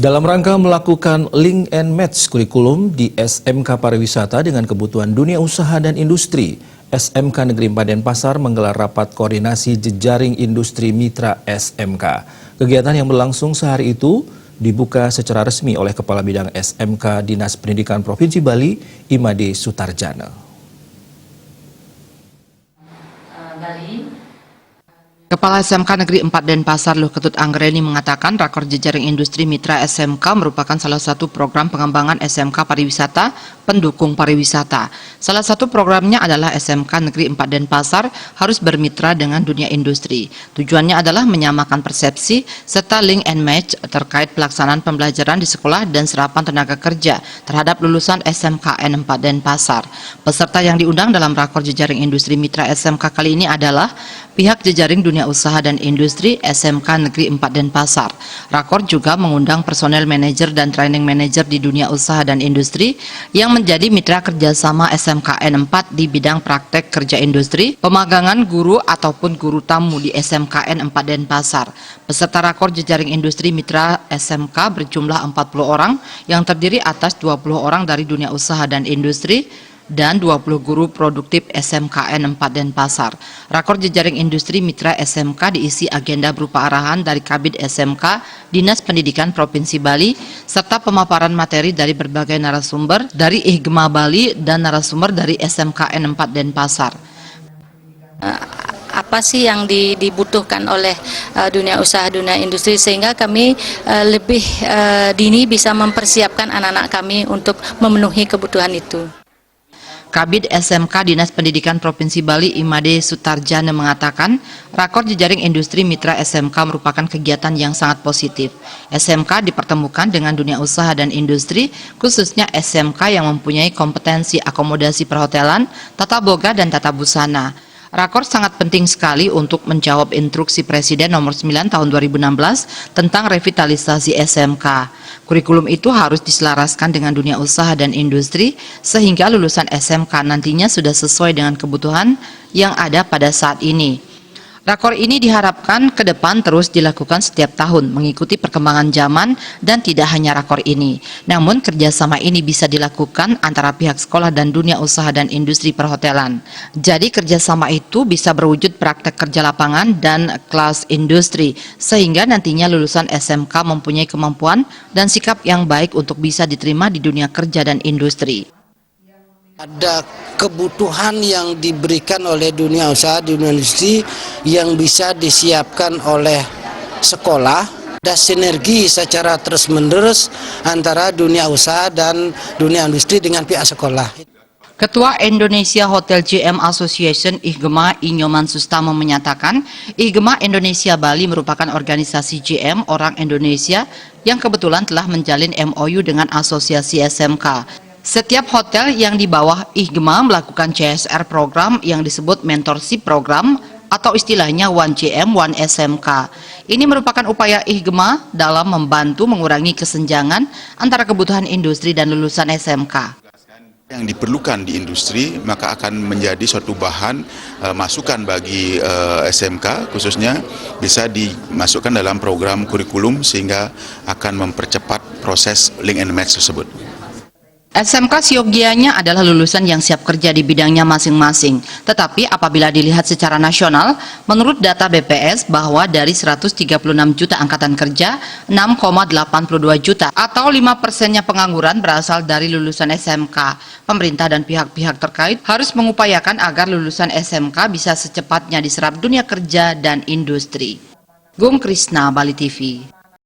Dalam rangka melakukan link and match kurikulum di SMK Pariwisata dengan kebutuhan dunia usaha dan industri, SMK Negeri 4 Denpasar menggelar rapat koordinasi jejaring industri mitra SMK. Kegiatan yang berlangsung sehari itu dibuka secara resmi oleh Kepala Bidang SMK Dinas Pendidikan Provinsi Bali, Imade Sutarjana. Kepala SMK Negeri 4 Denpasar Luh Ketut Anggreni mengatakan rakor jejaring industri mitra SMK merupakan salah satu program pengembangan SMK pariwisata pendukung pariwisata. Salah satu programnya adalah SMK Negeri 4 Denpasar harus bermitra dengan dunia industri. Tujuannya adalah menyamakan persepsi serta link and match terkait pelaksanaan pembelajaran di sekolah dan serapan tenaga kerja terhadap lulusan SMKN 4 Denpasar. Peserta yang diundang dalam rakor jejaring industri mitra SMK kali ini adalah pihak jejaring dunia usaha dan industri SMK Negeri 4 Denpasar. Rakor juga mengundang personel manajer dan training manajer di dunia usaha dan industri yang menjadi mitra kerjasama SMKN 4 di bidang praktek kerja industri, pemagangan guru ataupun guru tamu di SMKN 4 Denpasar. Peserta rakor jejaring industri mitra SMK berjumlah 40 orang yang terdiri atas 20 orang dari dunia usaha dan industri dan 20 guru produktif SMKN 4 Denpasar. Rakor jejaring industri mitra SMK diisi agenda berupa arahan dari Kabid SMK, Dinas Pendidikan Provinsi Bali, serta pemaparan materi dari berbagai narasumber dari IHGMA Bali dan narasumber dari SMKN 4 Denpasar. Apa sih yang dibutuhkan oleh dunia usaha, dunia industri, sehingga kami lebih dini bisa mempersiapkan anak-anak kami untuk memenuhi kebutuhan itu. Kabid SMK Dinas Pendidikan Provinsi Bali Imade Sutarjana mengatakan, rakor jejaring industri mitra SMK merupakan kegiatan yang sangat positif. SMK dipertemukan dengan dunia usaha dan industri, khususnya SMK yang mempunyai kompetensi akomodasi perhotelan, tata boga dan tata busana. Rakor sangat penting sekali untuk menjawab instruksi Presiden nomor 9 tahun 2016 tentang revitalisasi SMK. Kurikulum itu harus diselaraskan dengan dunia usaha dan industri sehingga lulusan SMK nantinya sudah sesuai dengan kebutuhan yang ada pada saat ini. Rakor ini diharapkan ke depan terus dilakukan setiap tahun mengikuti perkembangan zaman dan tidak hanya rakor ini. Namun kerjasama ini bisa dilakukan antara pihak sekolah dan dunia usaha dan industri perhotelan. Jadi kerjasama itu bisa berwujud praktek kerja lapangan dan kelas industri sehingga nantinya lulusan SMK mempunyai kemampuan dan sikap yang baik untuk bisa diterima di dunia kerja dan industri. Ada kebutuhan yang diberikan oleh dunia usaha, dunia industri yang bisa disiapkan oleh sekolah. Ada sinergi secara terus-menerus antara dunia usaha dan dunia industri dengan pihak sekolah. Ketua Indonesia Hotel GM Association IHGMA Inyoman Sustama menyatakan, IHGMA Indonesia Bali merupakan organisasi GM orang Indonesia yang kebetulan telah menjalin MOU dengan Asosiasi SMK. Setiap hotel yang di bawah IHGMA melakukan CSR program yang disebut mentorship program atau istilahnya 1GM 1 SMK. Ini merupakan upaya IHGMA dalam membantu mengurangi kesenjangan antara kebutuhan industri dan lulusan SMK. Yang diperlukan di industri maka akan menjadi suatu bahan masukan bagi SMK, khususnya bisa dimasukkan dalam program kurikulum sehingga akan mempercepat proses link and match tersebut. SMK siogianya adalah lulusan yang siap kerja di bidangnya masing-masing. Tetapi apabila dilihat secara nasional, menurut data BPS bahwa dari 136 juta angkatan kerja, 6,82 juta atau 5%-nya pengangguran berasal dari lulusan SMK. Pemerintah dan pihak-pihak terkait harus mengupayakan agar lulusan SMK bisa secepatnya diserap dunia kerja dan industri. Gung Krisna, Bali TV.